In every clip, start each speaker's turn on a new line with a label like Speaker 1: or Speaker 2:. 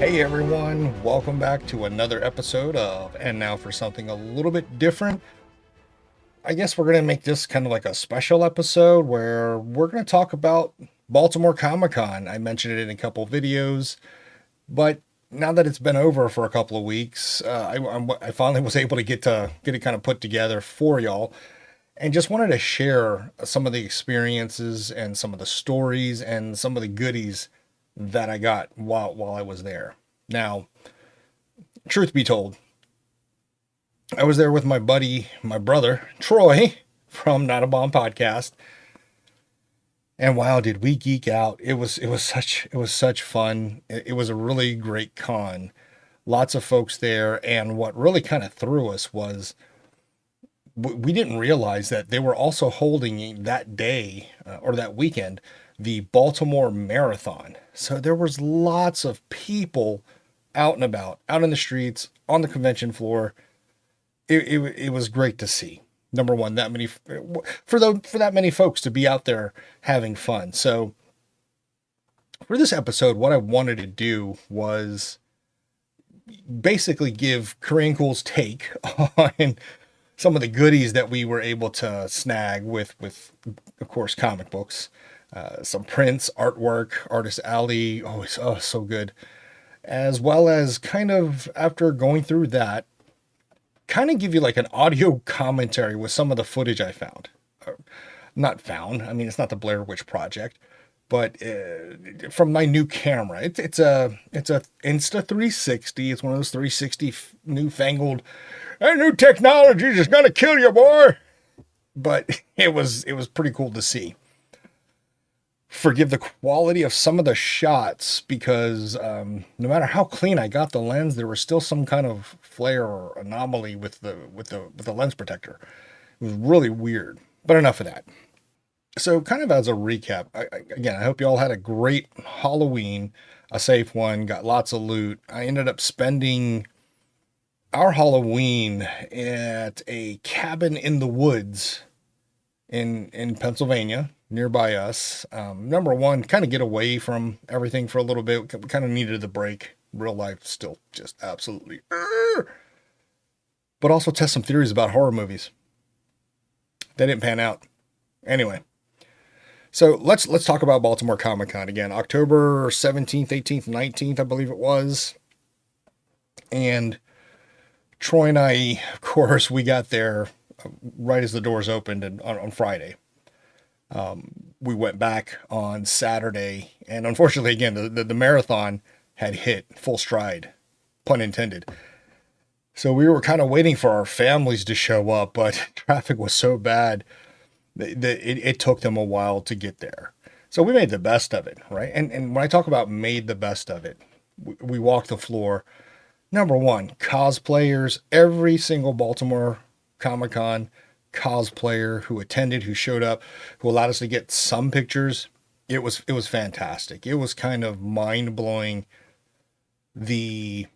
Speaker 1: Hey everyone, welcome back to another episode of And Now for Something a Little Bit Different. I guess we're going to make this kind of like a special episode where we're going to talk about Baltimore Comic Con. I mentioned it in a couple videos, but now that it's been over for a couple of weeks, I finally was able to get it kind of put together for y'all, and just wanted to share some of the experiences and some of the stories and some of the goodies that I got while I was there. Now, truth be told, I was there with my buddy, my brother, Troy from Not a Bomb Podcast. And wow, did we geek out. It was such fun. It was a really great con. Lots of folks there, and what really kind of threw us was we didn't realize that they were also holding that day or that weekend the Baltimore Marathon. So there was lots of people out and about, out in the streets, on the convention floor. It was great to see. Number one, that many for that many folks to be out there having fun. So for this episode, what I wanted to do was basically give Korean Cool's take on some of the goodies that we were able to snag with of course comic books, some prints, artwork, Artist Alley. Oh, it's so good. As well as kind of after going through that, kind of give you like an audio commentary with some of the footage I found. Not found. I mean, it's not the Blair Witch Project, but from my new camera. It's a Insta 360. It's one of those 360 newfangled. That new technology is gonna kill you, boy. But it was pretty cool to see. Forgive the quality of some of the shots because no matter how clean I got the lens, there was still some kind of flare or anomaly with the lens protector. It was really weird. But enough of that. So, kind of as a recap, again, I hope you all had a great Halloween, a safe one, got lots of loot. I ended up spending our Halloween at a cabin in the woods in Pennsylvania, nearby us. Number one, kind of get away from everything for a little bit. We kind of needed the break. Real life still just absolutely. But also test some theories about horror movies. They didn't pan out. Anyway, so let's talk about Baltimore Comic Con again. October 17th, 18th, 19th, I believe it was. And Troy and I, of course, we got there right as the doors opened and on Friday. We went back on Saturday, and unfortunately, again, the marathon had hit full stride, pun intended. So we were kind of waiting for our families to show up, but traffic was so bad that it took them a while to get there. So we made the best of it, right? And when I talk about made the best of it, we walked the floor. Number one, cosplayers, every single Baltimore Comic Con cosplayer who attended, who showed up, who allowed us to get some pictures. It was fantastic. It was kind of mind blowing. I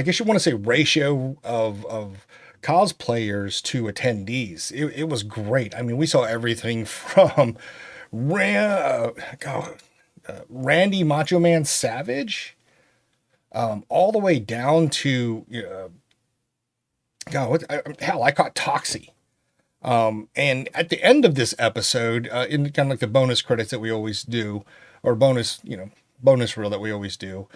Speaker 1: guess you want to say ratio of cosplayers to attendees. It was great. I mean, we saw everything from Randy Macho Man Savage, all the way down to hell, I caught Toxie. And at the end of this episode, in kind of like the bonus credits that we always do, or bonus reel that we always do,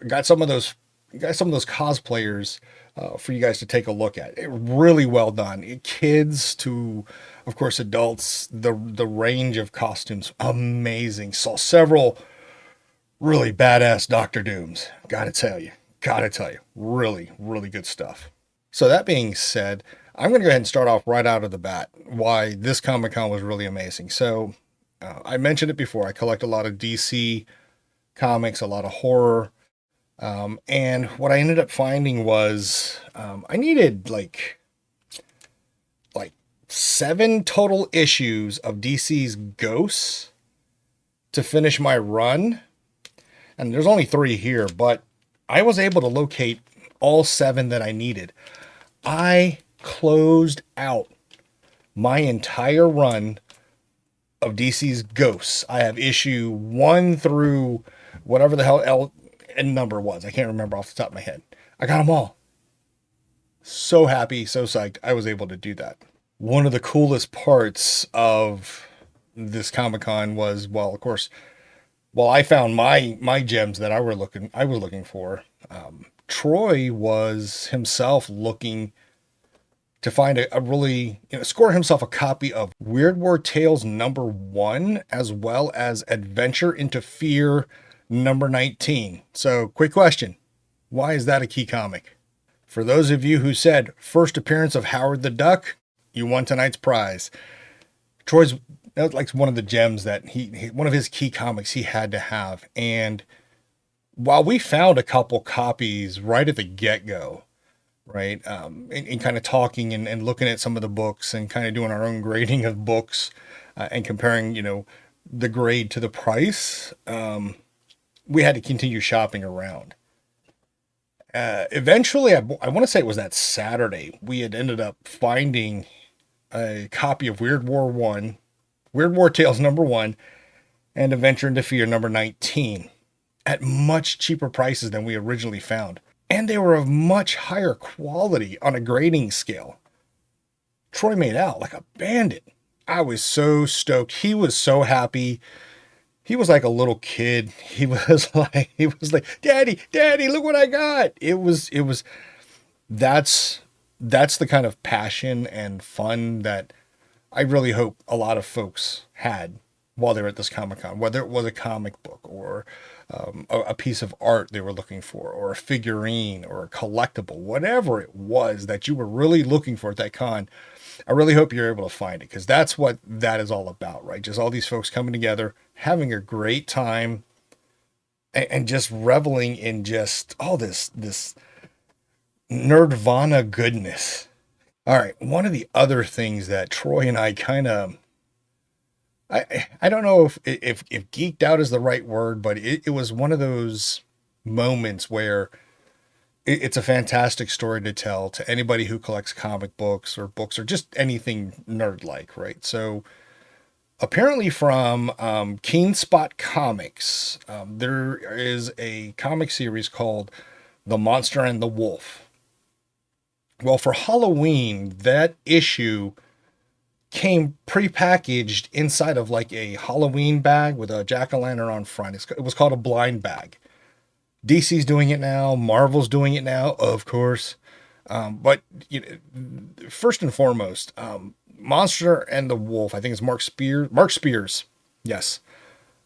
Speaker 1: got some of those cosplayers for you guys to take a look at. Really well done. Kids to, of course, adults. The range of costumes, amazing. Saw several really badass Doctor Dooms. Gotta tell you, really, really good stuff. So that being said, I'm going to go ahead and start off right out of the bat why this Comic Con was really amazing. So I mentioned it before. I collect a lot of DC comics, a lot of horror. And what I ended up finding was I needed like 7 total issues of DC's Ghosts to finish my run. And there's only 3 here, but I was able to locate all 7 that I needed. I closed out my entire run of DC's Ghosts. I have issue 1 through whatever the hell number was. I can't remember off the top of my head. I got them all. So happy, so psyched I was able to do that. One of the coolest parts of this Comic Con was, well, of course, well, I found my gems that I was looking for. Troy was himself looking to find a really, score himself a copy of Weird War Tales #1, as well as Adventure into Fear #19. So, quick question. Why is that a key comic? For those of you who said first appearance of Howard the Duck, you won tonight's prize. Troy's, that was like one of the gems that one of his key comics he had to have. And while we found a couple copies right at the get-go, right, and kind of talking and looking at some of the books and kind of doing our own grading of books, and comparing, the grade to the price, we had to continue shopping around. Eventually, I want to say it was that Saturday, we had ended up finding a copy of Weird War Tales #1, and Adventure into Fear #19 at much cheaper prices than we originally found. And they were of much higher quality on a grading scale. Troy made out like a bandit. I was so stoked. He was so happy. He was like a little kid. He was like, Daddy, look what I got. That's the kind of passion and fun that I really hope a lot of folks had while they were at this Comic-Con, whether it was a comic book or a piece of art they were looking for, or a figurine or a collectible, whatever it was that you were really looking for at that con. I really hope you're able to find it, because that's what that is all about, right? Just all these folks coming together, having a great time, and just reveling in just all this nerdvana goodness. All right, one of the other things that Troy and I kind of, I don't know if geeked out is the right word, but it was one of those moments where it's a fantastic story to tell to anybody who collects comic books or just anything nerd-like, right? So apparently from Keen Spot Comics, there is a comic series called The Monster and the Wolf. Well, for Halloween, that issue came prepackaged inside of like a Halloween bag with a jack-o'-lantern on front. It was called a blind bag. DC's doing it now. Marvel's doing it now, of course. But first and foremost, Monster and the Wolf, I think it's Mark Spears. Yes.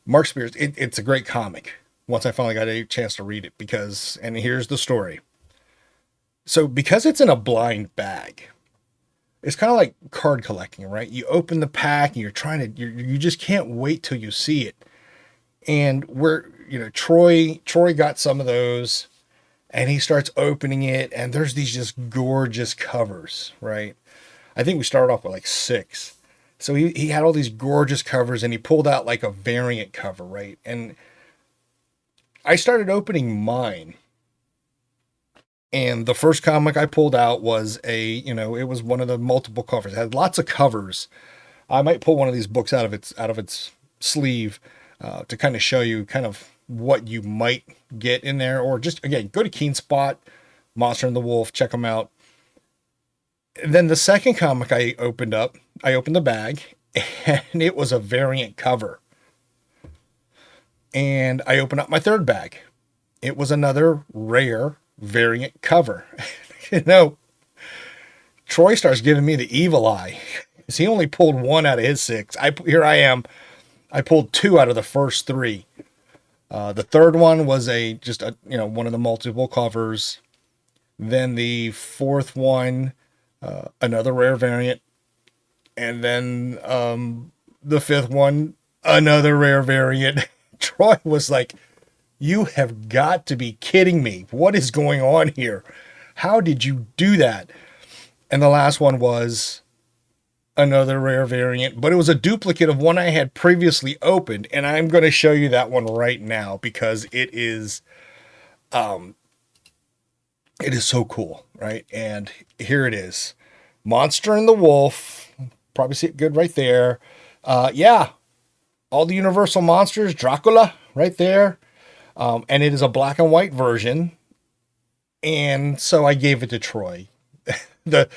Speaker 1: Mark Spears. It's a great comic once I finally got a chance to read it, and here's the story. So because it's in a blind bag, it's kind of like card collecting, right? You open the pack and you just can't wait till you see it. And Troy got some of those, and he starts opening it, and there's these just gorgeous covers, right? I think we started off with like 6. So he had all these gorgeous covers, and he pulled out like a variant cover, right? And I started opening mine. And the first comic I pulled out was it was one of the multiple covers. It had lots of covers. I might pull one of these books out of its sleeve to kind of show you kind of what you might get in there, or just, again, go to Keen Spot, Monster and the Wolf, check them out. And then the second comic I opened the bag, and it was a variant cover. And I opened up my third bag. It was another rare variant cover. Troy starts giving me the evil eye, because he only pulled 1 out of his 6. Here I am. I pulled 2 out of the first 3. The third one was one of the multiple covers. Then the fourth one, another rare variant. And then the fifth one, another rare variant. Troy was like, "You have got to be kidding me. What is going on here? How did you do that?" And the last one was another rare variant, but it was a duplicate of one I had previously opened. And I'm going to show you that one right now, because it is so cool, right? And here it is. Monster and the Wolf. Probably see it good right there. Yeah. All the Universal monsters, Dracula right there. And it is a black and white version. And so I gave it to Troy. the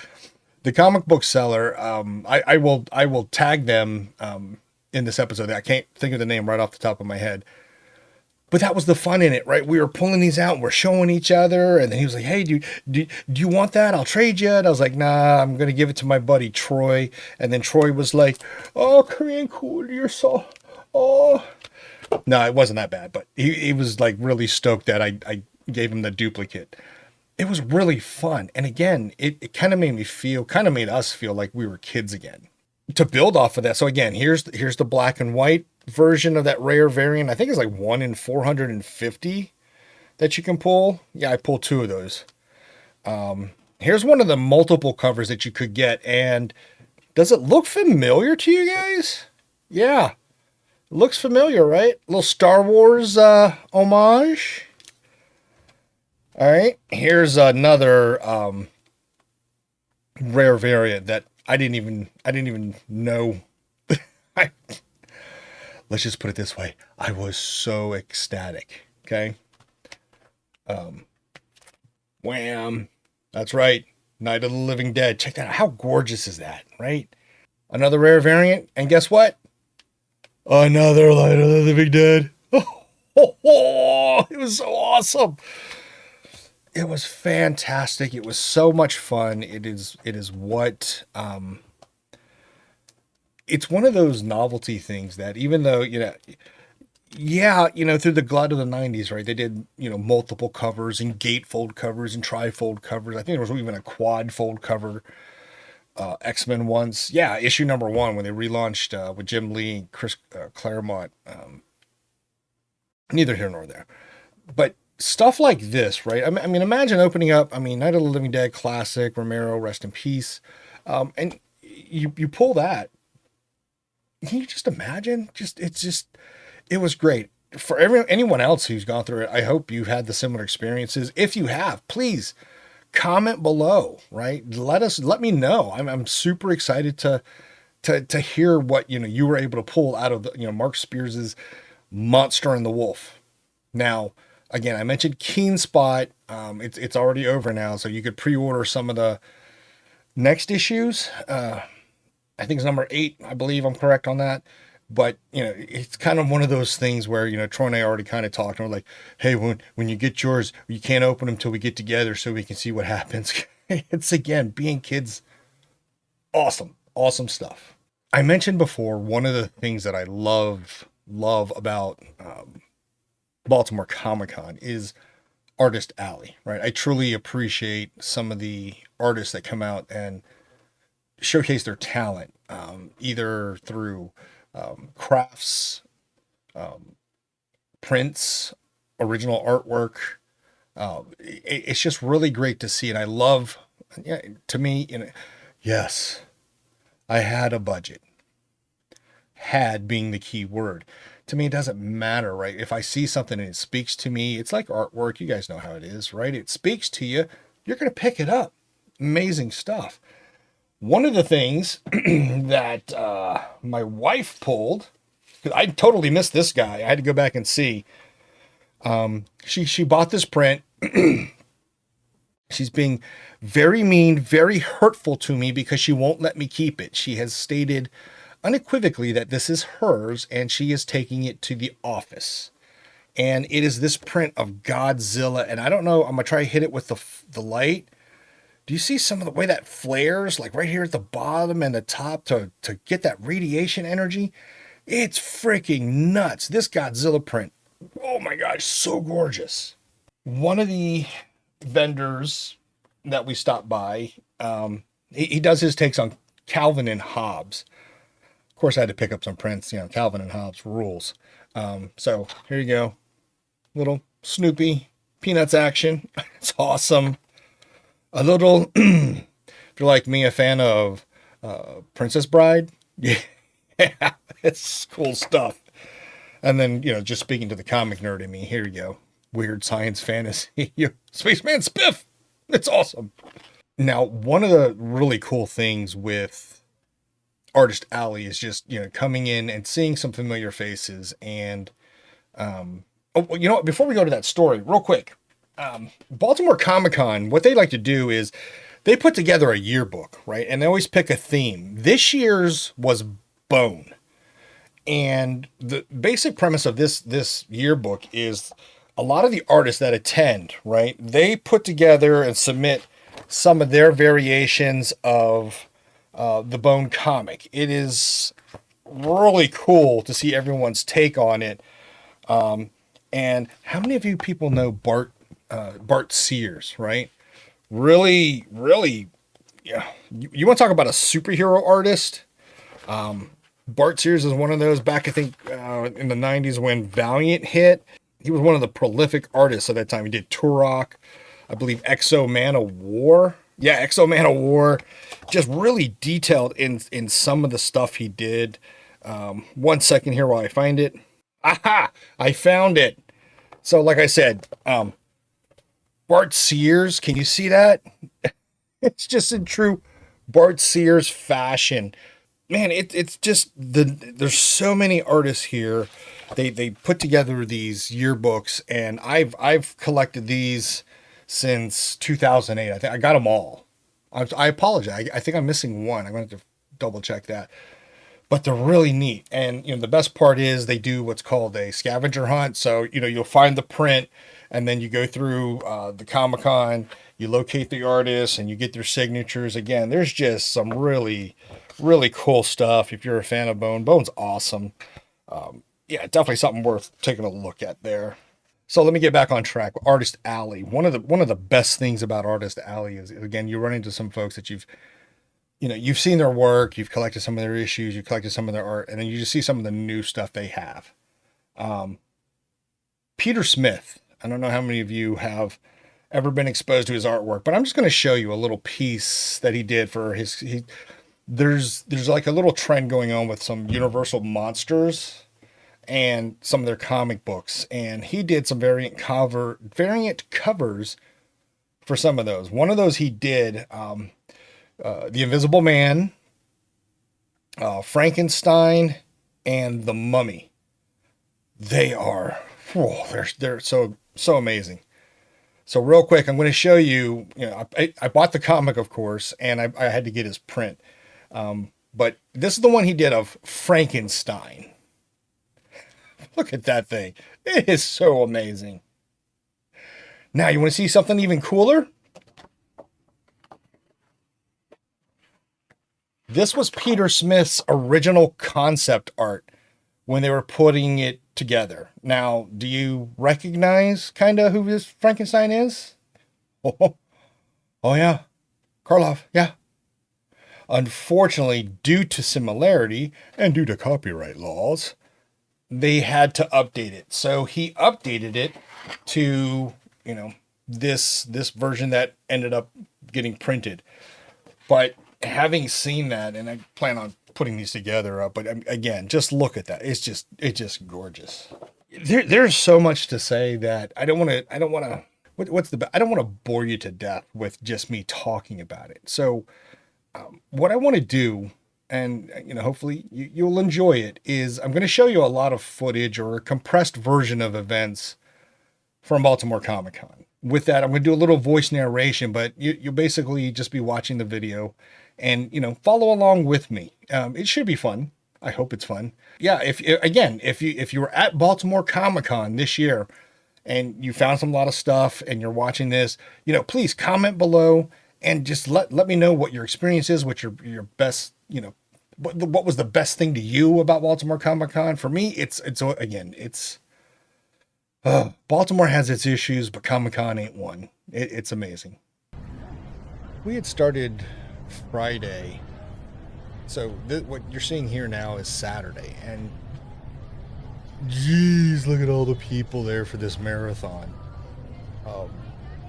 Speaker 1: The comic book seller, I will tag them in this episode. I can't think of the name right off the top of my head. But that was the fun in it, right? We were pulling these out and we're showing each other. And then he was like, hey, do you want that? I'll trade you. And I was like, nah, I'm going to give it to my buddy Troy. And then Troy was like, oh, Korean cool, you're so, oh. No, it wasn't that bad. But he was like really stoked that I gave him the duplicate. It was really fun. And again, it kind of made us feel like we were kids again. To build off of that, so again, here's the black and white version of that rare variant. I think it's like 1 in 450 that you can pull. Yeah, I pulled 2 of those. Here's one of the multiple covers that you could get. And does it look familiar to you guys? Yeah, it looks familiar, right? A little Star Wars homage. All right, here's another rare variant that I didn't even know. Let's just put it this way. I was so ecstatic. Okay. Wham. That's right. Night of the Living Dead. Check that out. How gorgeous is that, right? Another rare variant. And guess what? Another Night of the Living Dead. Oh, it was so awesome. It was fantastic. It was so much fun. It is what it's one of those novelty things that even though, through the glut of the 90s, right? They did, multiple covers and gatefold covers and trifold covers. I think there was even a quad fold cover, X-Men once. Yeah, issue number 1 when they relaunched with Jim Lee and Chris Claremont. Neither here nor there. But stuff like this, right? I mean, imagine opening up, Night of the Living Dead classic, Romero, rest in peace. And you pull that. Can you just imagine? It was great. For anyone else who's gone through it, I hope you've had the similar experiences. If you have, please comment below, right? Let me know. I'm super excited to hear what, you were able to pull out of Mark Spears's Monster and the Wolf. Now, again, I mentioned Keen Spot. It's already over now, so you could pre-order some of the next issues. I think it's number 8. I believe I'm correct on that. But, it's kind of one of those things where, Troy and I already kind of talked. And we're like, hey, when you get yours, you can't open them till we get together so we can see what happens. It's, again, being kids. Awesome. Awesome stuff. I mentioned before, one of the things that I love about Baltimore Comic Con is Artist Alley, right? I truly appreciate some of the artists that come out and showcase their talent, either through crafts, prints, original artwork. It's just really great to see. And I love, to me, yes, I had a budget. Had being the key word. To me, it doesn't matter, right? If I see something and it speaks to me, it's like artwork. You guys know how it is, right? It speaks to you. You're going to pick it up. Amazing stuff. One of the things that my wife pulled, because I totally missed this guy. I had to go back and see. She bought this print. She's being very mean, very hurtful to me because she won't let me keep it. She has stated unequivocally that this is hers and she is taking it to the office. And it is this print of Godzilla. And I don't know, I'm going to try to hit it with the light. Do you see some of the way that flares, like right here at the bottom and the top to get that radiation energy? It's freaking nuts. This Godzilla print, oh my gosh, so gorgeous. One of the vendors that we stopped by, he does his takes on Calvin and Hobbes. Of course, I had to pick up some prints, Calvin and Hobbes rules. So here you go. Little Snoopy Peanuts action. It's awesome. A little, if you're like me, a fan of Princess Bride, yeah, it's cool stuff. And then, just speaking to the comic nerd in me, here you go. Weird science fantasy. Spaceman Spiff. It's awesome. Now, one of the really cool things with Artist Alley is just, coming in and seeing some familiar faces and Oh, well, you know what? Before we go to that story, real quick, Baltimore Comic Con, what they like to do is they put together a yearbook, right? And they always pick a theme. This year's was bone. And the basic premise of this yearbook is a lot of the artists that attend, right? They put together and submit some of their variations of the Bone comic. It is really cool to see everyone's take on it. And how many of you people know Bart Sears, right? Really, really, yeah. You want to talk about a superhero artist? Bart Sears is one of those back, I think, in the 90s when Valiant hit. He was one of the prolific artists at that time. He did Turok, I believe Exo Man of War. Yeah, Exo Man of War. Just really detailed in some of the stuff he did. 1 second here while I find it. Aha! I found it. So, like I said, Bart Sears, can you see that? It's just in true Bart Sears fashion. Man, it's just there's so many artists here. They put together these yearbooks, and I've collected these since 2008. I think I got them all. I apologize. I think I'm missing one. I'm going to have to double check that. But they're really neat. And the best part is they do what's called a scavenger hunt. So you'll find the print, and then you go through the Comic-Con, you locate the artists, and you get their signatures. Again, there's just some really, really cool stuff. If you're a fan of Bone, Bone's awesome. Yeah, definitely something worth taking a look at there. So let me get back on track. Artist Alley. One of the best things about Artist Alley is, again, you run into some folks that you've seen their work, you've collected some of their issues, you've collected some of their art, and then you just see some of the new stuff they have. Peter Smith. I don't know how many of you have ever been exposed to his artwork, but I'm just going to show you a little piece that he did for there's like a little trend going on with some Universal monsters and some of their comic books, and he did some variant covers for some of those. One of those he did, The Invisible Man, Frankenstein, and The Mummy. They are, they're so amazing. So real quick, I'm going to show you. I bought the comic, of course, and I had to get his print. But this is the one he did of Frankenstein. Look at that thing. It is so amazing. Now, you want to see something even cooler? This was Peter Smith's original concept art when they were putting it together. Now, do you recognize kind of who this Frankenstein is? Oh yeah. Karloff, yeah. Unfortunately, due to similarity and due to copyright laws, they had to update it. So he updated it to, this version that ended up getting printed. But having seen that, and I plan on putting these together up, but again, just look at that. It's just gorgeous. There's so much to say that I don't want to bore you to death with just me talking about it. So what I want to do, and hopefully you'll enjoy it, is I'm going to show you a lot of footage or a compressed version of events from Baltimore Comic Con. With that, I'm going to do a little voice narration, but you'll basically just be watching the video and follow along with me. It should be fun. I hope it's fun. Yeah, if you were at Baltimore Comic Con this year and you found some lot of stuff and you're watching this, please comment below and just let me know what your experience is, what your best, what was the best thing to you about Baltimore Comic Con. For me, it's Baltimore has its issues, but Comic Con ain't one. It's amazing. We had started Friday, so what you're seeing here now is Saturday, and geez, look at all the people there for this marathon.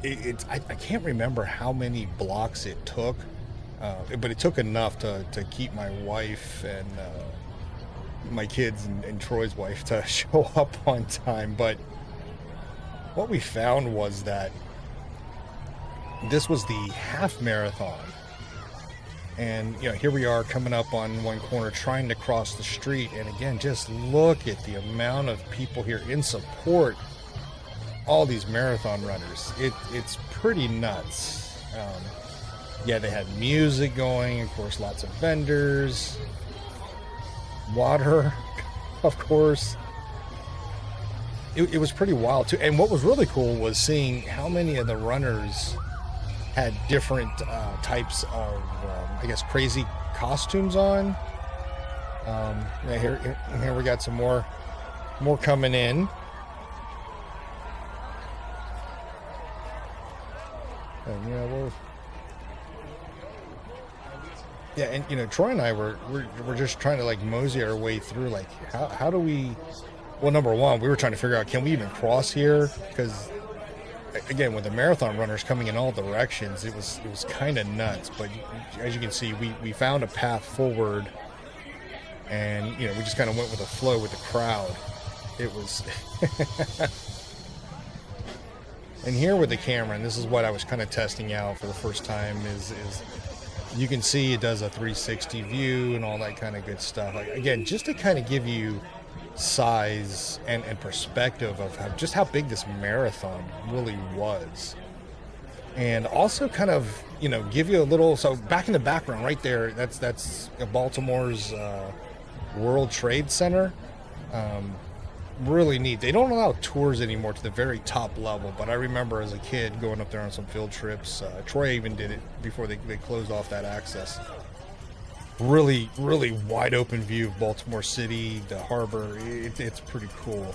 Speaker 1: I can't remember how many blocks it took, but it took enough to keep my wife and my kids and Troy's wife to show up on time. But what we found was that this was the half marathon, and here we are coming up on one corner trying to cross the street, and again, just look at the amount of people here in support all these marathon runners. It's pretty nuts. Yeah, they had music going, of course, lots of vendors, water, of course. It was pretty wild too. And what was really cool was seeing how many of the runners had different types of, I guess, crazy costumes on. Yeah, here we got some more coming in. And and Troy and I we're just trying to like mosey our way through. Like, how do we? Well, number one, we were trying to figure out, can we even cross here? Because again, with the marathon runners coming in all directions, it was kind of nuts. But as you can see, we found a path forward, and we just kind of went with the flow with the crowd. It was. And here with the camera, and this is what I was kind of testing out for the first time, is you can see it does a 360 view and all that kind of good stuff. Like, again, just to kind of give you size and perspective of just how big this marathon really was. And also kind of, give you a little, so back in the background right there, that's Baltimore's World Trade Center. Really neat. They don't allow tours anymore to the very top level, but I remember as a kid going up there on some field trips. Troy even did it before they closed off that access. Really, really wide open view of Baltimore City, the harbor. It's pretty cool.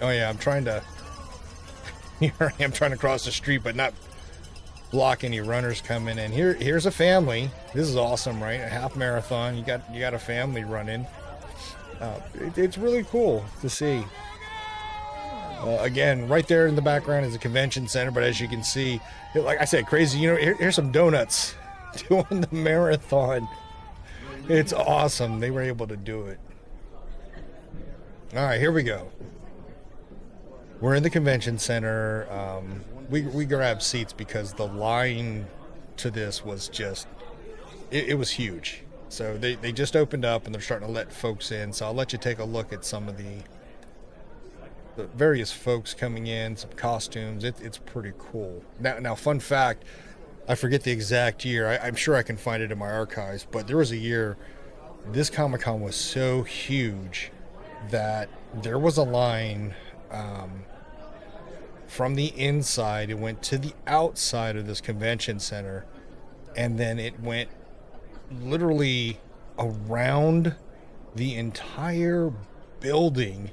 Speaker 1: Oh yeah, I'm trying to cross the street, but not block any runners coming in. Here's a family. This is awesome, right? A half marathon. You got a family running. It's really cool to see. Again, right there in the background is a convention center, but as you can see, like I said, crazy. Here's some donuts doing the marathon. It's awesome. They were able to do it. All right, here we go. We're in the convention center. We grabbed seats because the line to this was just, it was huge. So they just opened up and they're starting to let folks in. So I'll let you take a look at some of the various folks coming in, some costumes. It's pretty cool. Now, fun fact, I forget the exact year. I'm sure I can find it in my archives, but there was a year this Comic-Con was so huge that there was a line from the inside. It went to the outside of this convention center, and then it went literally around the entire building,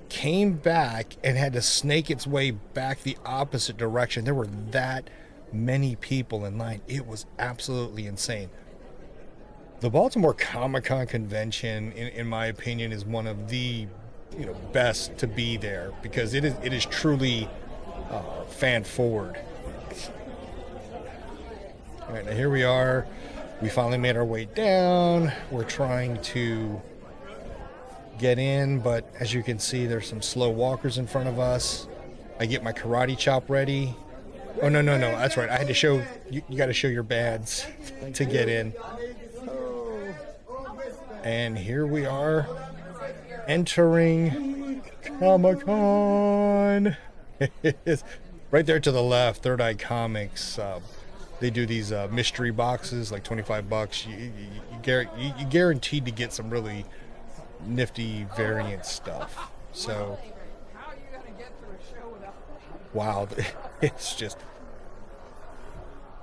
Speaker 1: came back and had to snake its way back the opposite direction. There were that many people in line. It was absolutely insane. The Baltimore Comic Con convention, in my opinion, is one of the best to be there because it is truly fan forward. All right, now here we are. We finally made our way down. We're trying to get in, but as you can see, there's some slow walkers in front of us. I get my karate chop ready. Oh, no, that's right. I had to show, you got to show your badge to get in. And here we are entering Comic-Con. Right there to the left, Third Eye Comics. They do these mystery boxes, like $25. You guaranteed to get some really nifty variant stuff. So, wow, it's just,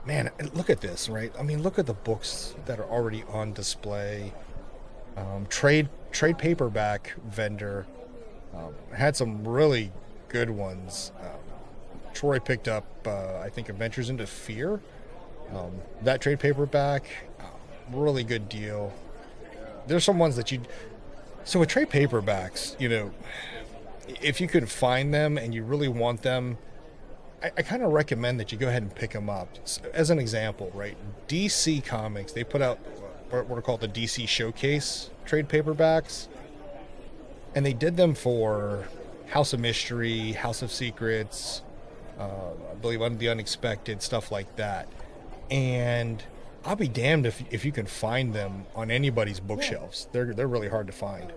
Speaker 1: man, look at this, right? I mean, look at the books that are already on display. Trade paperback vendor had some really good ones. Troy picked up, I think, Adventures into Fear. That trade paperback, really good deal. There's some ones that so with trade paperbacks, if you can find them and you really want them, I kind of recommend that you go ahead and pick them up. As an example, right? DC Comics, they put out what are called the DC Showcase trade paperbacks, and they did them for House of Mystery, House of Secrets, I believe Under the Unexpected, stuff like that. And I'll be damned if you can find them on anybody's bookshelves. They're really hard to find.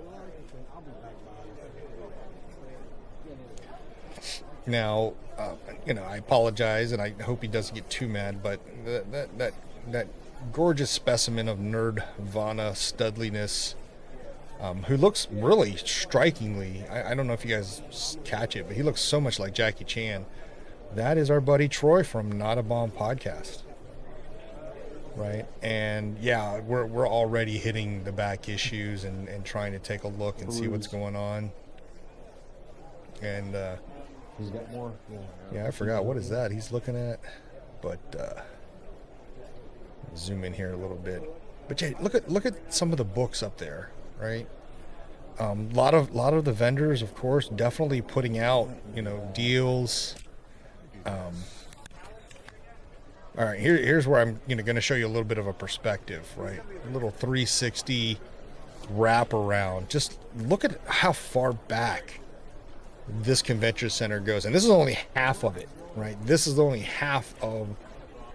Speaker 1: Now, I apologize, and I hope he doesn't get too mad, but that gorgeous specimen of nerdvana studliness, who looks really strikingly, I don't know if you guys catch it, but he looks so much like Jackie Chan. That is our buddy Troy from Not a Bomb Podcast. Right, and yeah, we're already hitting the back issues and trying to take a look and see what's going on. And
Speaker 2: he's got more.
Speaker 1: Yeah, I forgot what is that he's looking at, but zoom in here a little bit. But yeah, look at some of the books up there, right? Lot of the vendors, of course, definitely putting out deals. All right, here's where I'm going to show you a little bit of a perspective, right? A little 360 wrap around. Just look at how far back this convention center goes. And this is only half of it, right? This is only half of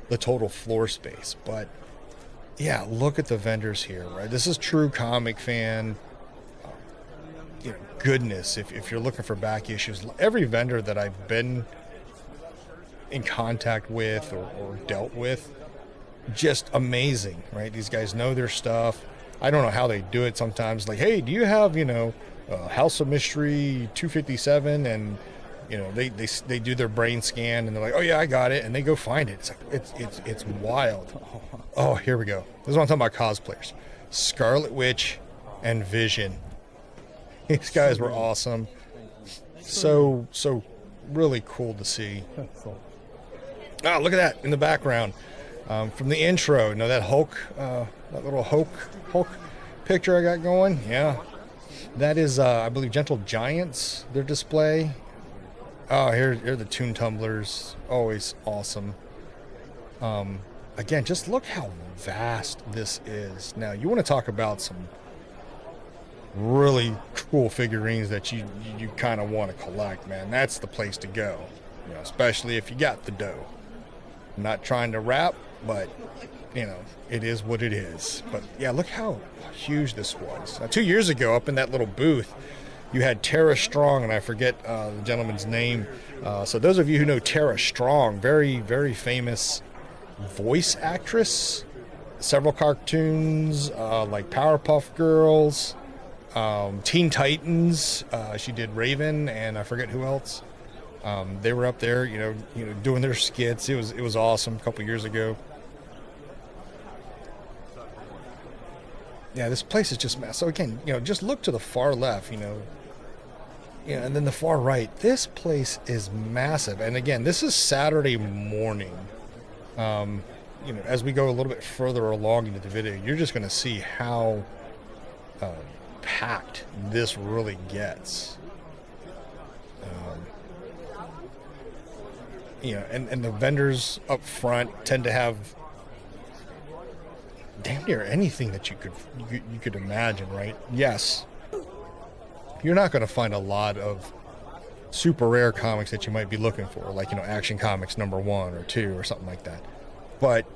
Speaker 1: the total floor space. But yeah, look at the vendors here, right? This is true comic fan goodness. If you're looking for back issues, every vendor that I've been in contact with or dealt with, just amazing, right? These guys know their stuff. I don't know how they do it sometimes. Like, hey, do you have House of Mystery 257? And they do their brain scan and they're like, oh yeah, I got it, and they go find it. It's like it's wild. Oh, here we go. This is what I'm talking about. Cosplayers, Scarlet Witch and Vision. These guys were awesome. So really cool to see. Oh, look at that in the background. From the intro, that Hulk, that little Hulk picture I got going. Yeah, that is, I believe, Gentle Giants, their display. Oh, here are the Toon Tumblers. Always awesome. Again, just look how vast this is. Now, you want to talk about some really cool figurines that you kind of want to collect, man. That's the place to go, especially if you got the dough. I'm not trying to rap, but it is what it is. But yeah, look how huge this was. Now, 2 years ago, up in that little booth, you had Tara Strong, and I forget the gentleman's name. So those of you who know Tara Strong, very, very famous voice actress. Several cartoons like Powerpuff Girls, Teen Titans. She did Raven, and I forget who else. They were up there, doing their skits. It was awesome a couple years ago. Yeah, this place is just massive. So again, just look to the far left, and then the far right. This place is massive. And again, this is Saturday morning. As we go a little bit further along into the video, you're just going to see how packed this really gets. And the vendors up front tend to have damn near anything that you could imagine, right? Yes, you're not going to find a lot of super rare comics that you might be looking for, like Action Comics #1 or 2 or something like that. But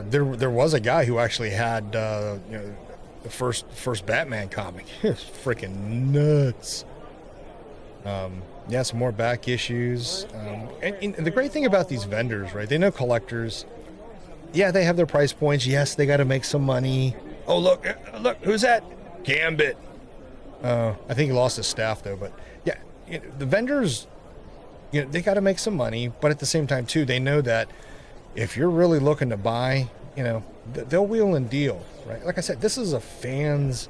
Speaker 1: there was a guy who actually had the first Batman comic. It's freaking nuts. Yeah, some more back issues. And the great thing about these vendors, right? They know collectors. Yeah, they have their price points. Yes, they got to make some money. Oh, look, who's that? Gambit. I think he lost his staff though. But yeah, the vendors, they got to make some money. But at the same time too, they know that if you're really looking to buy, they'll wheel and deal, right? Like I said, this is a fans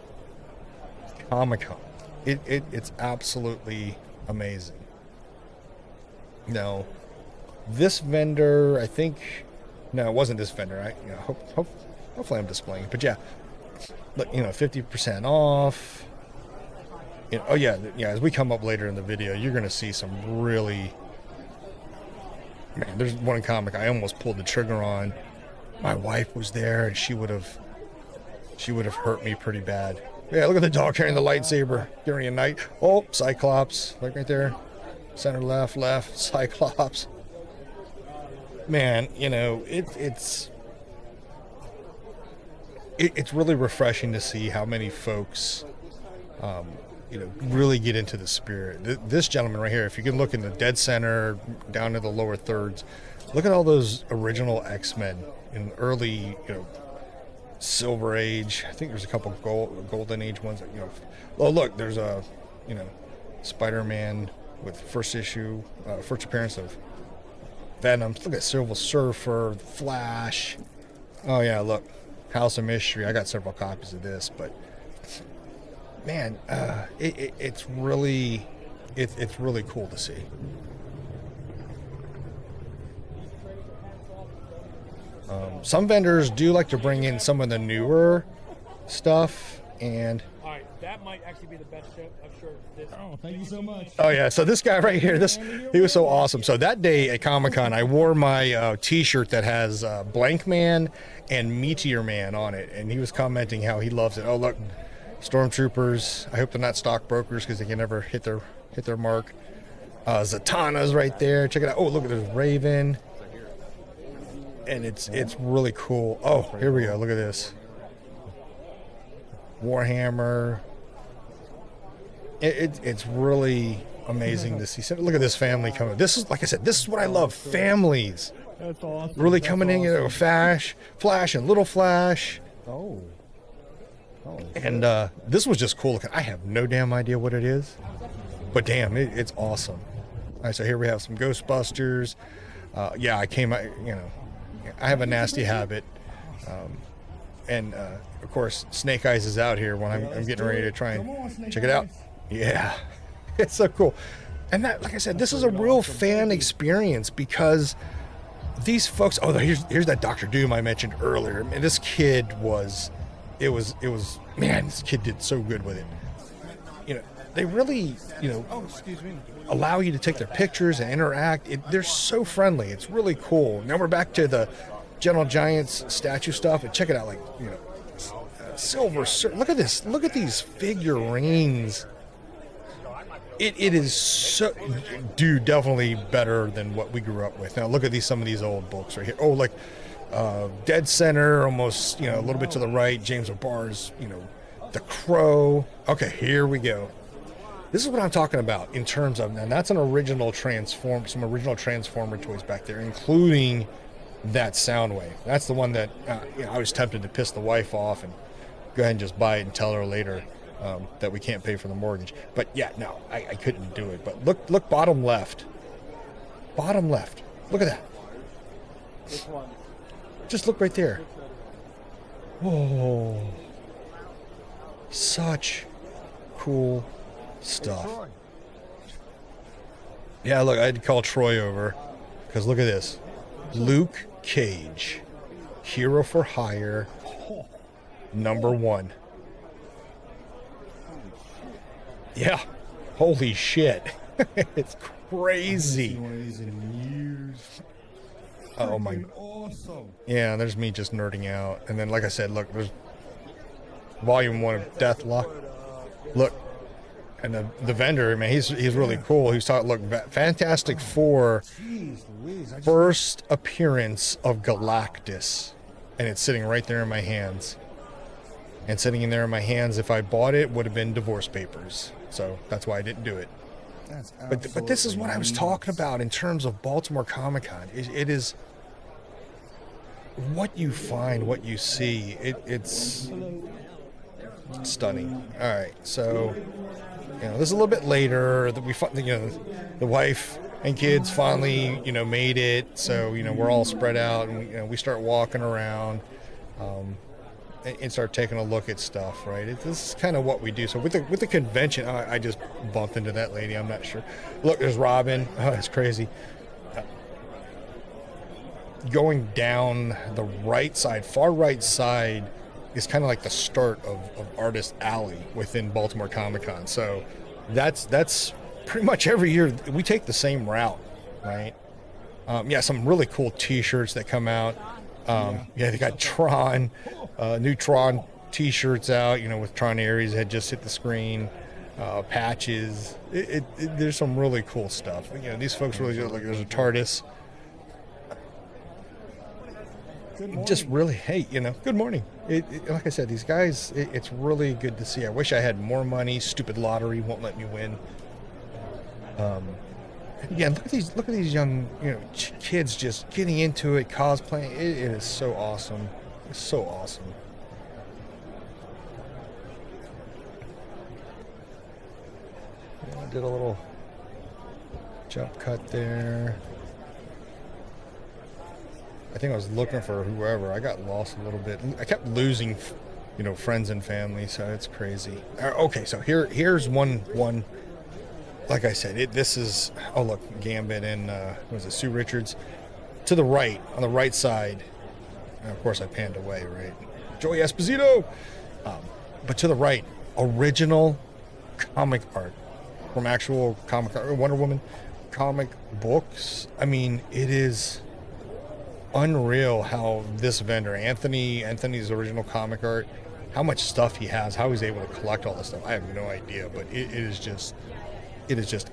Speaker 1: Comic Con. It's absolutely amazing. No, this vendor, I think, no, it wasn't this vendor. Hopefully I'm displaying it, but yeah, look, 50% off. Oh yeah, as we come up later in the video, you're going to see some really, man, there's one comic I almost pulled the trigger on. My wife was there and she would have hurt me pretty bad. Yeah, look at the dog carrying the lightsaber during a night. Oh, Cyclops, like right there. Center left, Cyclops. Man, it's really refreshing to see how many folks really get into the spirit. This gentleman right here, if you can look in the dead center down to the lower thirds, look at all those original X-Men in early, Silver Age. I think there's a couple Golden Age ones. Oh look, there's a, Spider-Man with first appearance of Venom. Look at Silver Surfer, Flash. Oh yeah, look, House of Mystery. I got several copies of this, but man, it's really cool to see. Some vendors do like to bring in some of the newer stuff, and
Speaker 2: all right, that might actually be the best ship. I'm sure.
Speaker 3: Oh, thank you so much.
Speaker 1: Oh yeah, so this guy right here, he was so awesome. So that day at Comic Con, I wore my T-shirt that has Blanc Man and Meteor Man on it, and he was commenting how he loves it. Oh look, Stormtroopers. I hope they're not stockbrokers because they can never hit their mark. Zatanna's right there. Check it out. Oh look, there's Raven, and it's really cool. Oh, here we go. Look at this. Warhammer. It's really amazing to see. Look at this family coming. This is, like I said, this is what I love. Families.
Speaker 3: That's awesome.
Speaker 1: Really coming in, Flash and Little Flash.
Speaker 3: Oh.
Speaker 1: And this was just cool looking. I have no damn idea what it is, but damn, it's awesome. All right, so here we have some Ghostbusters. Yeah, I have a nasty habit. And of course, Snake Eyes is out here when I'm getting ready to try and check it out. Yeah, it's so cool. And that, like I said, this is a real fan experience because these folks. Oh, here's that Dr. Doom I mentioned earlier. Man, this kid man, this kid did so good with it. They really, allow you to take their pictures and interact. They're so friendly. It's really cool. Now we're back to the Gentle Giants statue stuff, and check it out. Silver. Look at this. Look at these figurines. It is so, dude, definitely better than what we grew up with. Now look at some of these old books right here. Oh, like Dead Center, almost, a little bit to the right. James O'Barr's, The Crow. Okay, here we go. This is what I'm talking about in terms of, and that's some original Transformer toys back there, including that Soundwave. That's the one that I was tempted to piss the wife off and go ahead and just buy it and tell her later that we can't pay for the mortgage. But yeah, no, I couldn't do it. But look, bottom left. Look at that.
Speaker 2: Which one?
Speaker 1: Just look right there. Oh, such cool stuff. Yeah, look, I had to call Troy over because look at this. Luke Cage, Hero for Hire, #1. Yeah, holy shit. It's crazy. Oh my.
Speaker 3: Awesome.
Speaker 1: Yeah, there's me just nerding out. And then, like I said, look, there's Volume 1 of Deathlock. Look. And the vendor, man, he's really cool. He's talking, look, Fantastic Four, first appearance of Galactus. And it's sitting right there in my hands. And sitting in there in my hands, if I bought it, would have been divorce papers. So that's why I didn't do it. But this is what I was talking about in terms of Baltimore Comic Con. It is what you find, what you see. It's stunning. All right, so this is a little bit later that the wife and kids finally made it. So we're all spread out and we start walking around. And start taking a look at stuff, right? This is kind of what we do. So with the convention, I just bumped into that lady. I'm not sure. Look, there's Robin. Oh, it's crazy. Going down the right side, far right side, is kind of like the start of Artist Alley within Baltimore Comic Con. So that's pretty much every year we take the same route, right? Some really cool T-shirts that come out. They got Tron, new Tron T-shirts out, with Tron Ares had just hit the screen, patches. There's some really cool stuff. These folks really do. Like there's a TARDIS. just really, hey, good morning. Like I said, these guys, it's really good to see. I wish I had more money. Stupid lottery won't let me win. Yeah, look at these young, kids just getting into it, cosplaying. It is so awesome. It's so awesome. Yeah, I did a little jump cut there. I think I was looking for whoever. I got lost a little bit. I kept losing, friends and family, so it's crazy. Okay, so here's one. Like I said, this is. Oh look, Gambit and was it Sue Richards? To the right, on the right side. And of course, I panned away, right? Joey Esposito. But to the right, original comic art from actual comic art, Wonder Woman comic books. I mean, it is unreal how this vendor, Anthony's original comic art, how much stuff he has, how he's able to collect all this stuff. I have no idea, but it is just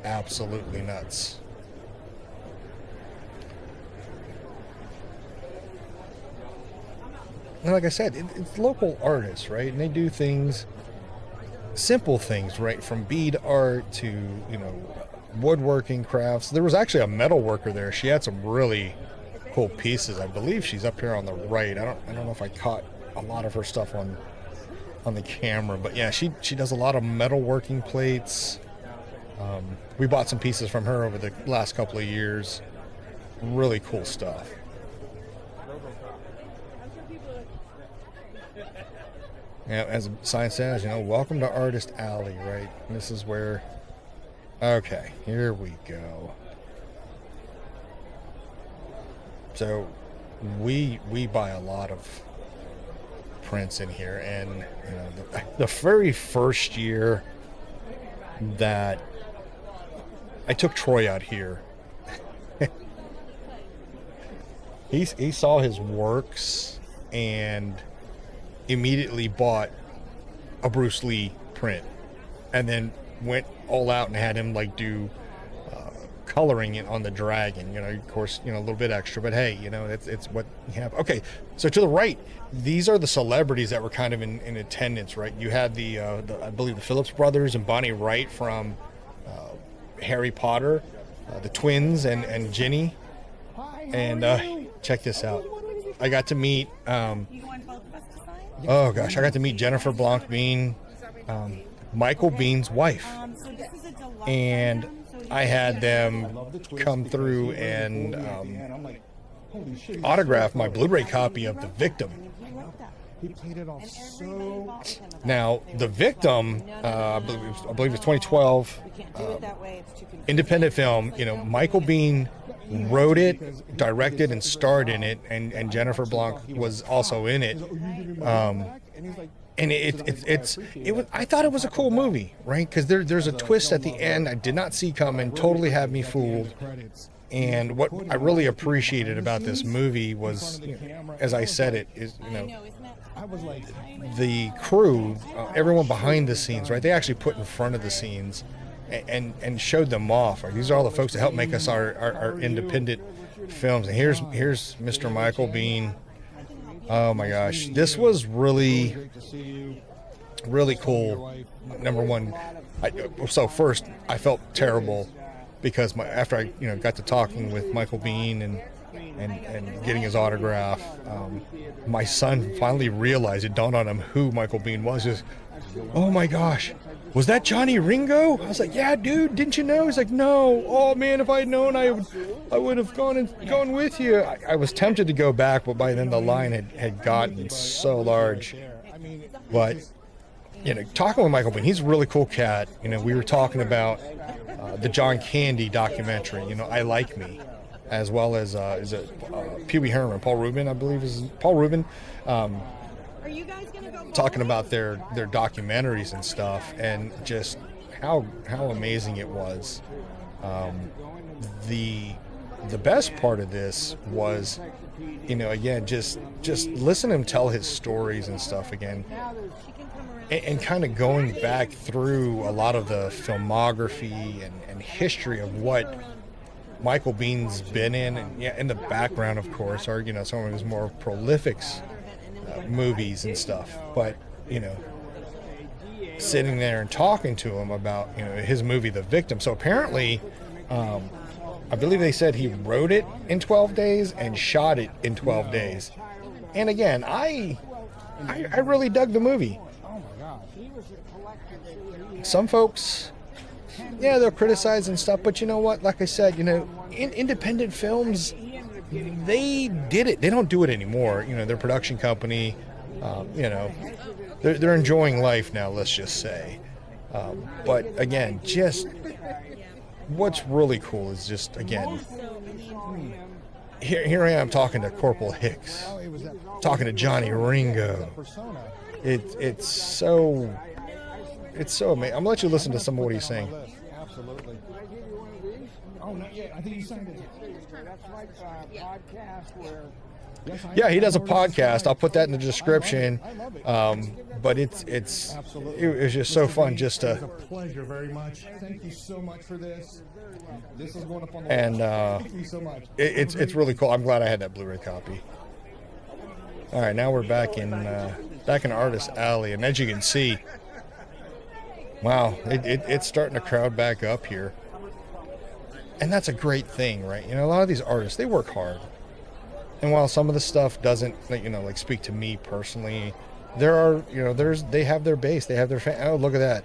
Speaker 1: absolutely nuts. And like I said, it's local artists, right? And they do things, simple things, right? From bead art to, woodworking crafts. There was actually a metal worker there. She had some really cool pieces. I believe she's up here on the right. I don't know if I caught a lot of her stuff on the camera, but yeah, she does a lot of metalworking plates. We bought some pieces from her over the last couple of years. Really cool stuff. Yeah, as the sign says, welcome to Artist Alley, right? And this is where. Okay, here we go. So we buy a lot of prints in here, and the very first year that I took Troy out here, he saw his works and immediately bought a Bruce Lee print, and then went all out and had him do coloring it on the dragon. Of course, a little bit extra, but hey, it's what you have. Okay, so to the right, these are the celebrities that were kind of in attendance, right? You had the I believe the Phillips brothers and Bonnie Wright from Harry Potter, the twins and Ginny, and check this out. I got to meet oh gosh, I got to meet Jennifer Blanc Biehn, Michael Bihn's wife, and I had them come through and autograph my Blu-ray copy of The Victim.
Speaker 3: He played it off so.
Speaker 1: Now, The Victim, I believe it's 2012, independent film. Michael Biehn wrote it, directed, and starred in it, and Jennifer Blanc was also in it. And it was. I thought it was a cool movie, right? Because there's a twist at the end I did not see coming. Totally had me fooled. And what I really appreciated about this movie was, as I said, it is the crew, everyone behind the scenes, right? They actually put in front of the scenes and showed them off. Right? These are all the folks that help make us our independent films. And here's Mr. Michael Biehn. Oh my gosh, this was really cool. Number one, so first I felt terrible because after I got to talking with Michael Biehn and getting his autograph, my son finally realized, it dawned on him who Michael Biehn was. Just, oh my gosh, was that Johnny Ringo? I was like, yeah, dude, didn't you know? He's like, no. Oh man, if I had known, I would have gone with you. I was tempted to go back, but by then the line had gotten so large. But talking with Michael Biehn, he's a really cool cat. We were talking about the John Candy documentary. I Like Me, as well as is it Pee Wee Herman, Paul Rubin, I believe is Paul Rubin.
Speaker 4: Are you guys gonna go
Speaker 1: talking about their documentaries and stuff, and just how amazing it was. The best part of this was, again, just listen to him tell his stories and stuff again, and kind of going back through a lot of the filmography and history of what Michael Bihn's been in, and yeah, in the background, of course, are some of his more prolific movies and stuff. But sitting there and talking to him about his movie The Victim. So apparently, I believe they said he wrote it in 12 days and shot it in 12 days. And again, I really dug the movie. Some folks, yeah, they'll criticize and stuff, but you know what? Like I said, independent films, they did it. They don't do it anymore. Their production company, they're enjoying life now, let's just say. But again, just what's really cool is just, again, here I am talking to Corporal Hicks, talking to Johnny Ringo. It's so amazing. I'm gonna let you listen to some of what he's saying.
Speaker 3: Absolutely. Oh, not yet. I think you signed it.
Speaker 2: That's like a podcast where.
Speaker 1: Yeah, he does a podcast. I'll put that in the description. But it's just so fun just to.
Speaker 3: It's a pleasure very much. Thank you so much for this. This is going up on the
Speaker 1: and
Speaker 3: Thank you so much.
Speaker 1: It's really cool. I'm glad I had that Blu-ray copy. All right, now we're back in Artist Alley, and as you can see, wow, it's starting to crowd back up here, and that's a great thing, right? A lot of these artists, they work hard. And while some of the stuff doesn't, speak to me personally, there are, they have their base, they have their fan. Oh, look at that!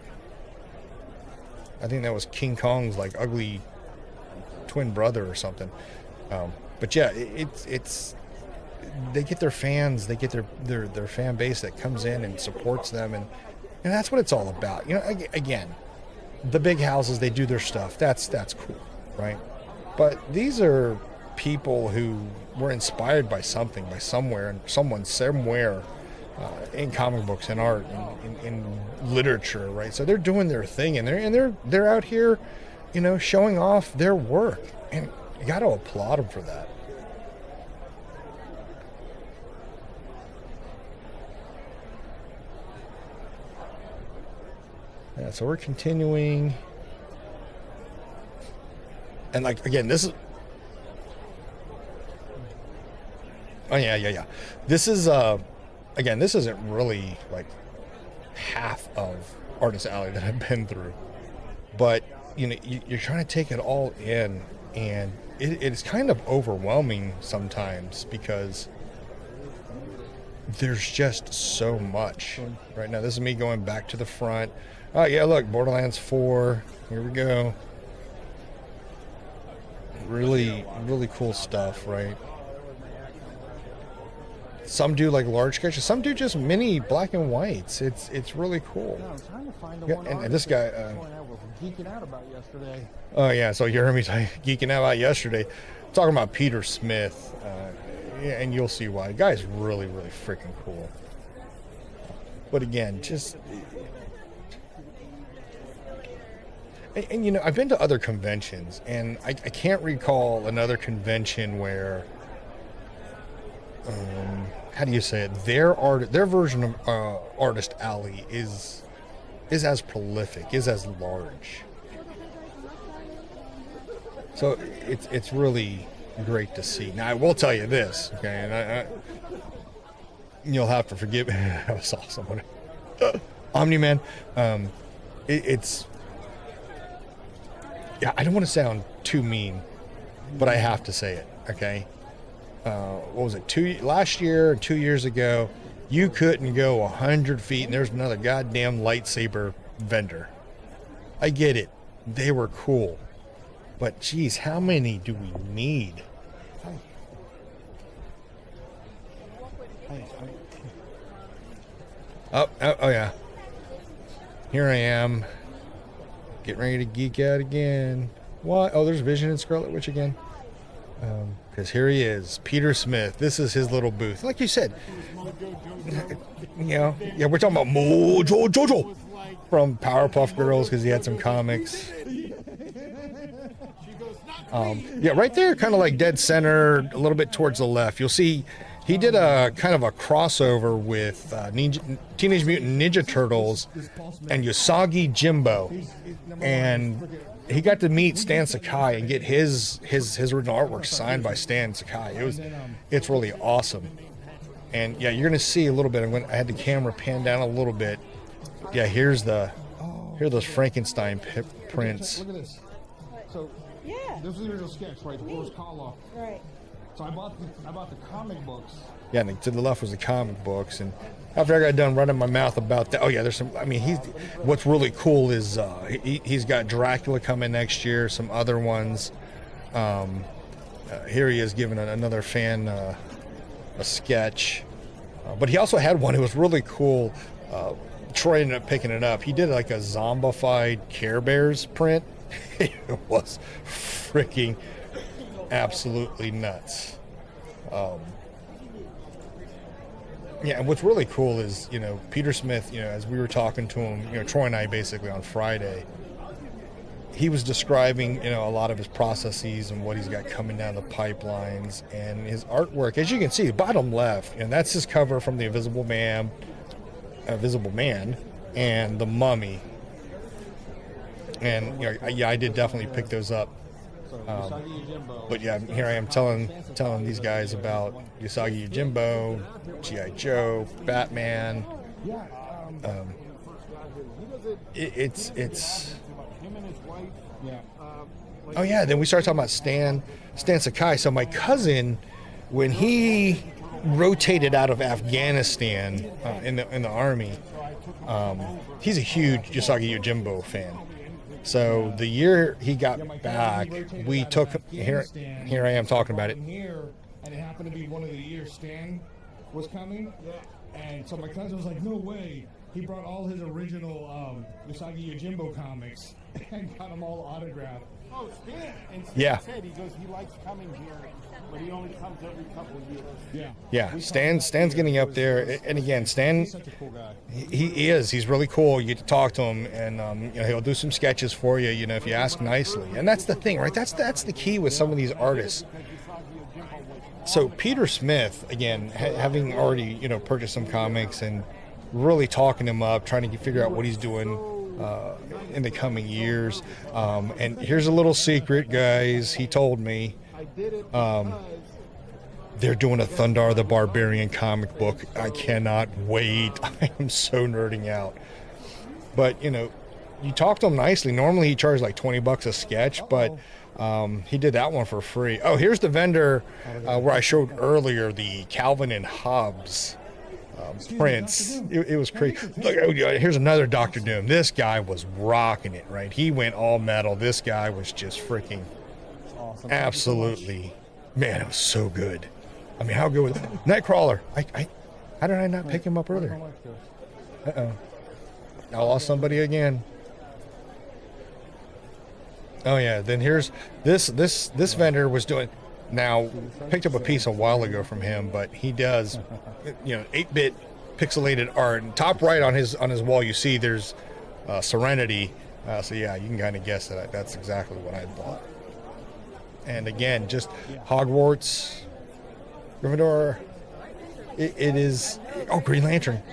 Speaker 1: I think that was King Kong's ugly twin brother or something. But yeah, it's they get their fans, they get their fan base that comes in and supports them, and that's what it's all about. Again, the big houses, they do their stuff. That's cool, right? But these are people who were inspired by something, by somewhere, and someone somewhere in comic books and art and in literature, right? So they're doing their thing, and they're out here, showing off their work, and you got to applaud them for that. Yeah, so we're continuing, and again, this is. Oh yeah. This is again, this isn't really half of Artist Alley that I've been through, but you're trying to take it all in, and it's kind of overwhelming sometimes because there's just so much. Right now, this is me going back to the front. Oh yeah, look, Borderlands 4. Here we go. Really, really cool stuff, right? Some do large sketches. Some do just mini black and whites. It's really cool.
Speaker 3: I'm trying to find the
Speaker 1: Yeah,
Speaker 3: one
Speaker 1: and this guy.
Speaker 3: I was geeking out about yesterday.
Speaker 1: Oh yeah, so you heard me geeking out about yesterday, talking about Peter Smith, yeah, and you'll see why. The guy's really, really freaking cool. But again, just. And I've been to other conventions, and I can't recall another convention where. How do you say it? Their version of Artist Alley is as prolific, is as large. So it's really great to see. Now I will tell you this, okay, and you'll have to forgive me. I saw someone, Omni-Man. It's yeah. I don't want to sound too mean, but I have to say it. Okay. What was it? Last year, 2 years ago, you couldn't go 100 feet, and there's another goddamn lightsaber vendor. I get it; they were cool, but geez, how many do we need? Oh yeah. Here I am, getting ready to geek out again. What? Oh, there's Vision and Scarlet Witch again. Because here he is, Peter Smith. This is his little booth. Like you said, yeah, we're talking about Mojo Jojo from Powerpuff Girls because he had some comics. Yeah, right there, kind of dead center, a little bit towards the left. You'll see he did a kind of a crossover with Teenage Mutant Ninja Turtles and Usagi Jimbo. And he got to meet Stan Sakai and get his original artwork signed by Stan Sakai. It's really awesome. And yeah, you're gonna see a little bit. I had the camera pan down a little bit. Yeah, here are those Frankenstein prints.
Speaker 3: Look at this. So
Speaker 4: Yeah.
Speaker 3: this was the original sketch, right? The first call-off.
Speaker 4: Right.
Speaker 3: So I bought the comic books.
Speaker 1: Yeah, and to the left was the comic books. And after I got done running my mouth about that, oh yeah, there's some. I mean, what's really cool is he's got Dracula coming next year. Some other ones. Here he is giving another fan a sketch, but he also had one. It was really cool. Troy ended up picking it up. He did like a zombified Care Bears print. It was freaking absolutely nuts. Yeah, and what's really cool is, Peter Smith, as we were talking to him, Troy and I basically on Friday, he was describing, a lot of his processes and what he's got coming down the pipelines and his artwork. As you can see, bottom left, and that's his cover from The Invisible Man, and The Mummy. And yeah, I did definitely pick those up. But yeah, here I am telling these guys about Usagi Yojimbo, G.I. Joe, Batman. It's. Oh yeah, then we started talking about Stan Sakai. So my cousin, when he rotated out of Afghanistan in the army, he's a huge Usagi Yojimbo fan. So the year he got back, we took here I am talking about it.
Speaker 3: And it happened to be one of the years Stan was coming. And so my cousin was like, no way. He brought all his original Usagi Yojimbo comics and got them all autographed.
Speaker 2: Oh, Stan. And Stan
Speaker 1: Yeah.
Speaker 2: said he goes, he likes coming here, but he only comes every couple of years.
Speaker 1: Yeah, Stan's getting up there, and again, Stan,
Speaker 3: He's such a cool guy.
Speaker 1: he is. He's really cool. You get to talk to him, and he'll do some sketches for you. If you ask nicely, and that's the thing, right? That's the key with some of these artists. So Peter Smith, again, having already purchased some comics and really talking him up, trying to figure out what he's doing in the coming years. And here's a little secret, guys. He told me they're doing a Thundar the Barbarian comic book. I cannot wait. I am so nerding out. But you talk to him nicely. Normally he charges like $20 a sketch, but he did that one for free. Oh, here's the vendor where I showed earlier the Calvin and Hobbes prints. It was crazy. Look, here's another Dr. Doom. This guy was rocking it, right? He went all metal. This guy was just freaking absolutely, man, it was so good. I mean, how good was Nightcrawler? How did I not pick him up earlier? I lost somebody again. Oh yeah, then here's this vendor was doing. Now, picked up a piece a while ago from him, but he does, 8-bit pixelated art. And top right on his wall, you see there's Serenity. So yeah, you can kind of guess that that's exactly what I bought. And again, just Hogwarts, Gryffindor. It is. Oh, Green Lantern.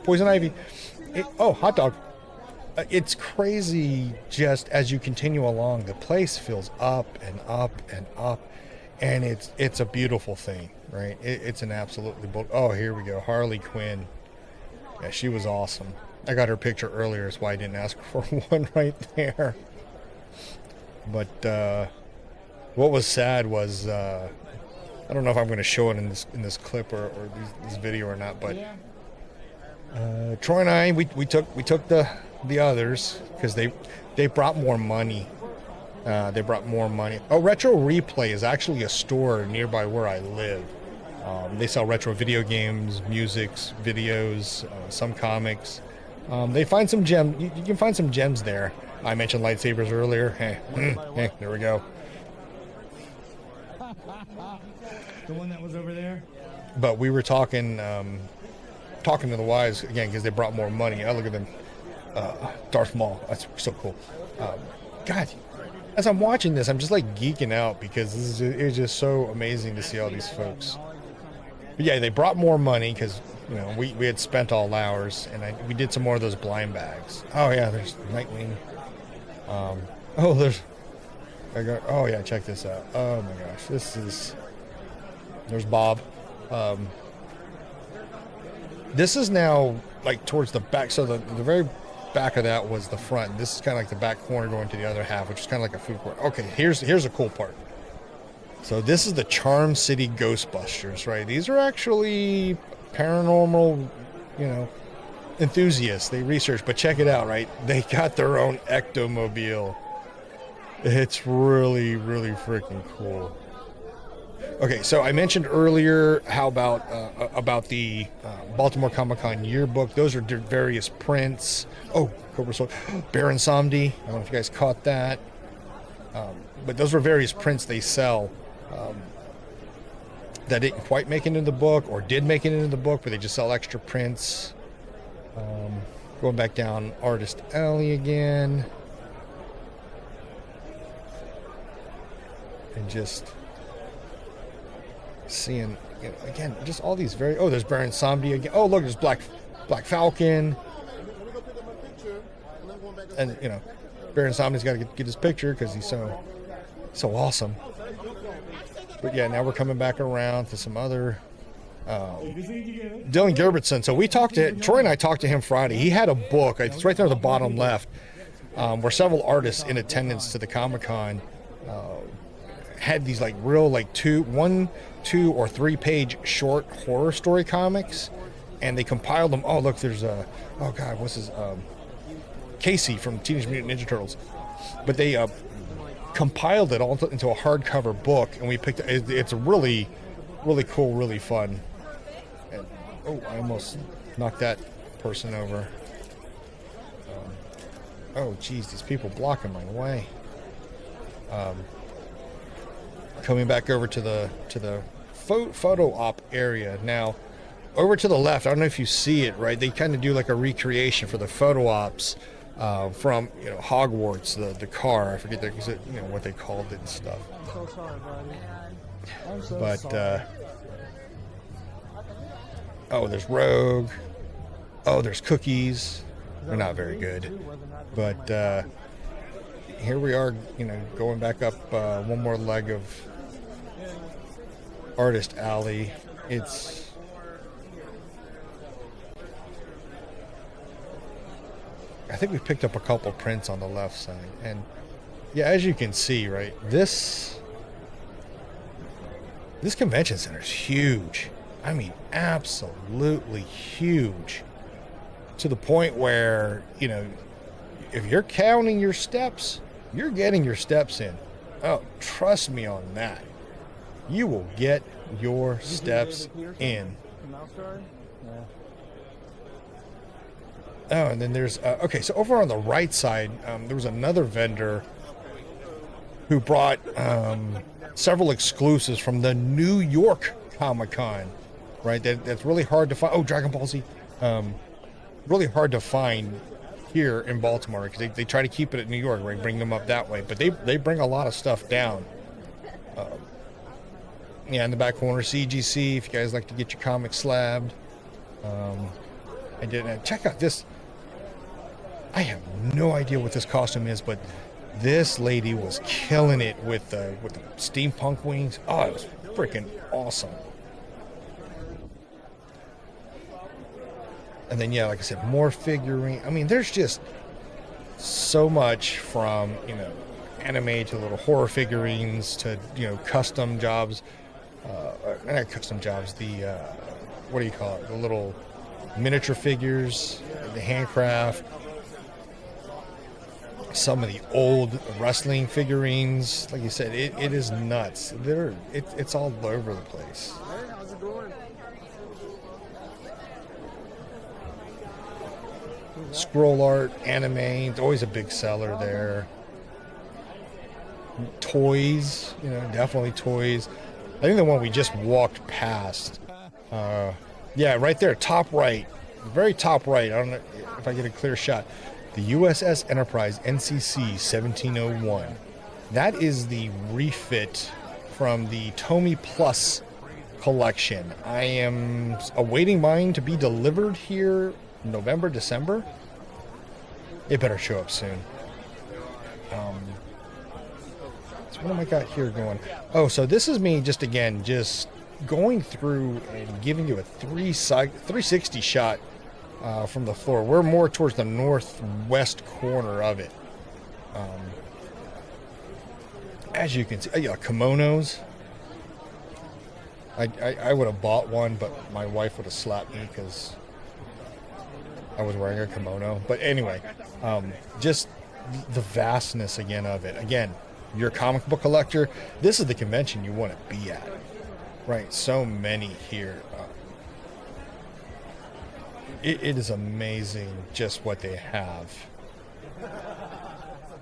Speaker 1: Poison Ivy. Hot Dog. It's crazy just as you continue along. The place fills up and up and up, and it's a beautiful thing, right? It's an absolutely here we go. Harley Quinn. Yeah, she was awesome. I got her picture earlier. That's why I didn't ask for one right there. But what was sad was I don't know if I'm going to show it in this clip or this video or not, but Troy and I we took the others because they brought more money. Oh, Retro Replay is actually a store nearby where I live. They sell retro video games, musics, videos, some comics. They find some gems. You can find some gems there. I mentioned lightsabers earlier. Hey, there we go.
Speaker 3: The one that was over there?
Speaker 1: But we were talking to the wives again because they brought more money. Oh, look at them. Darth Maul. That's so cool. God, as I'm watching this, I'm just like geeking out because it's just so amazing to see all these folks. But yeah, they brought more money because we had spent all ours, and we did some more of those blind bags. Oh yeah, there's Nightwing. Oh, oh yeah, check this out. Oh my gosh, there's Bob. This is now like towards the back, so the very back of that was the front. This is kind of like the back corner going to the other half, which is kind of like a food court. Okay, here's a cool part. So this is the Charm City Ghostbusters, right? These are actually paranormal, enthusiasts. They research, but check it out, right? They got their own ectomobile. It's really, really freaking cool. Okay, so I mentioned earlier how about the Baltimore Comic Con yearbook. Those are various prints. Oh, Cobra Soul, Baron Samedi. I don't know if you guys caught that. But those were various prints they sell that didn't quite make it into the book, or did make it into the book, but they just sell extra prints. Going back down Artist Alley again. And just seeing, again, just all these there's Baron Samedi again. Oh, look, there's Black Falcon. And, Baron Samedi's got to get his picture because he's so awesome. But yeah, now we're coming back around to some other Dylan Gerbertson. So Troy and I talked to him Friday. He had a book, it's right there at the bottom left, where several artists in attendance to the Comic-Con had these like real like 1, 2, or 3 page short horror story comics, and they compiled them. Oh look, there's what's his Casey from Teenage Mutant Ninja Turtles. But they compiled it all into a hardcover book, and we picked it. It's really, really cool, really fun. And, I almost knocked that person over. Oh geez, these people blocking my way. Coming back over to the photo op area now. Over to the left, I don't know if you see it, right? They kind of do like a recreation for the photo ops from Hogwarts, the car. I forget what they called it and stuff.
Speaker 2: I'm so sorry, buddy. I'm so
Speaker 1: But
Speaker 2: sorry.
Speaker 1: There's Rogue. Oh, there's Cookies. They're not very good, but here we are, going back up one more leg of Artist Alley. I think we picked up a couple prints on the left side, and yeah, as you can see, right, this convention center is huge. I mean, absolutely huge, to the point where, if you're counting your steps, you're getting your steps in. Oh, trust me on that. You will get your steps in. Oh, and then there's so over on the right side, there was another vendor who brought several exclusives from the New York Comic Con, right? That's really hard to find. Oh, Dragon Ball Z, really hard to find here in Baltimore, because they try to keep it at New York, right? Bring them up that way, but they bring a lot of stuff down. In the back corner, CGC, if you guys like to get your comics slabbed. Check out this. I have no idea what this costume is, but this lady was killing it with the steampunk wings. Oh, it was freaking awesome. And then, like I said, more figuring. I mean, there's just so much, from, anime to little horror figurines to, custom jobs. Not custom jobs, what do you call it? The little miniature figures, the handcraft, some of the old wrestling figurines. Like you said, it is nuts. It's all over the place.
Speaker 2: Hey, how's it going?
Speaker 1: Scroll art, anime, it's always a big seller there. Toys, definitely toys. I think the one we just walked past, right there, top right, very top right. I don't know if I get a clear shot. The USS Enterprise NCC 1701. That is the refit from the Tomy Plus collection. I am awaiting mine to be delivered here November, December. It better show up soon. So what am I got here going? Oh, so this is me just going through and giving you a 360 shot from the floor. We're more towards the northwest corner of it. As you can see, kimonos. I would have bought one, but my wife would have slapped me because I was wearing a kimono. But anyway, just the vastness again of it. Again, you're a comic book collector. This is the convention you want to be at, right? So many here. It is amazing just what they have.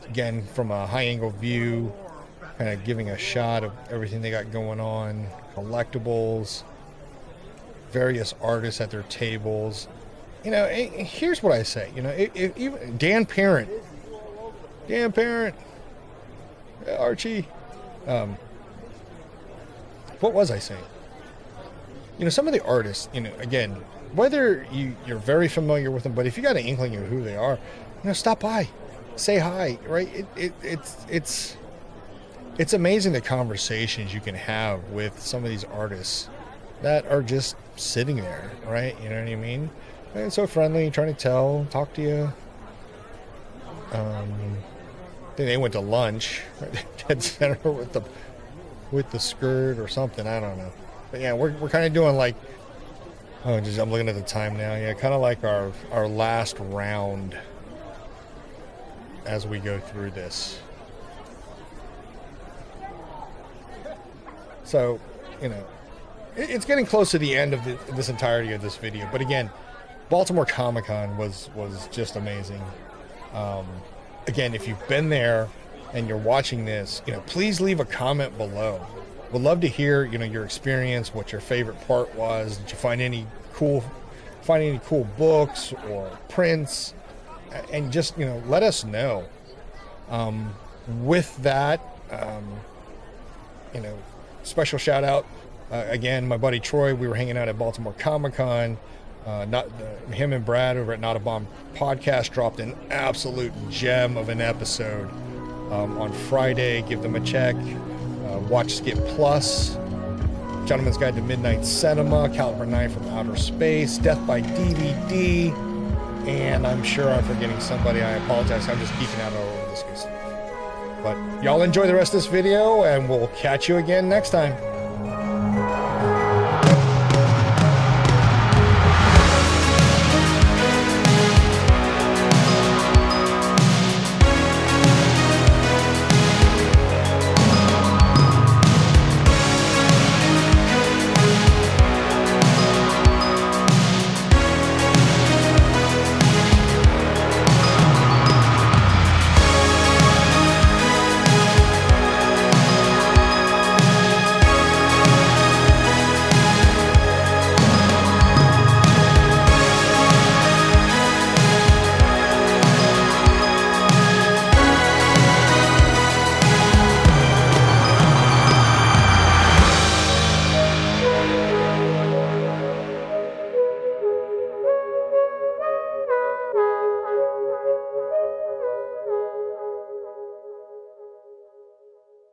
Speaker 1: Again, from a high-angle view, kind of giving a shot of everything they got going on. Collectibles, various artists at their tables. Here's what I say. Even Dan Parent, Archie. What was I saying? Some of the artists. Again, whether you're very familiar with them, but if you got an inkling of who they are, stop by, say hi. Right? It's amazing the conversations you can have with some of these artists that are just sitting there, right? You know what I mean? And so friendly, trying to talk to you. Then they went to lunch, right? Dead center with the skirt or something. I don't know. But yeah, we're kind of doing like, I'm looking at the time now. Yeah, kind of like our last round as we go through this. So, it's getting close to the end of this entirety of this video. But again, Baltimore Comic Con was just amazing. Again, if you've been there and you're watching this, please leave a comment below. We'd love to hear, your experience, what your favorite part was. Did you find any cool books or prints? And just, let us know. With that, special shout out again, my buddy Troy. We were hanging out at Baltimore Comic Con. Him and Brad over at Not a Bomb Podcast dropped an absolute gem of an episode on Friday. Give them a check. Watch Skip Plus, Gentleman's Guide to Midnight Cinema, Caliber 9 from Outer Space, Death by DVD, and I'm sure I'm forgetting somebody. I apologize. I'm just geeking out all over this. But y'all enjoy the rest of this video, and we'll catch you again next time.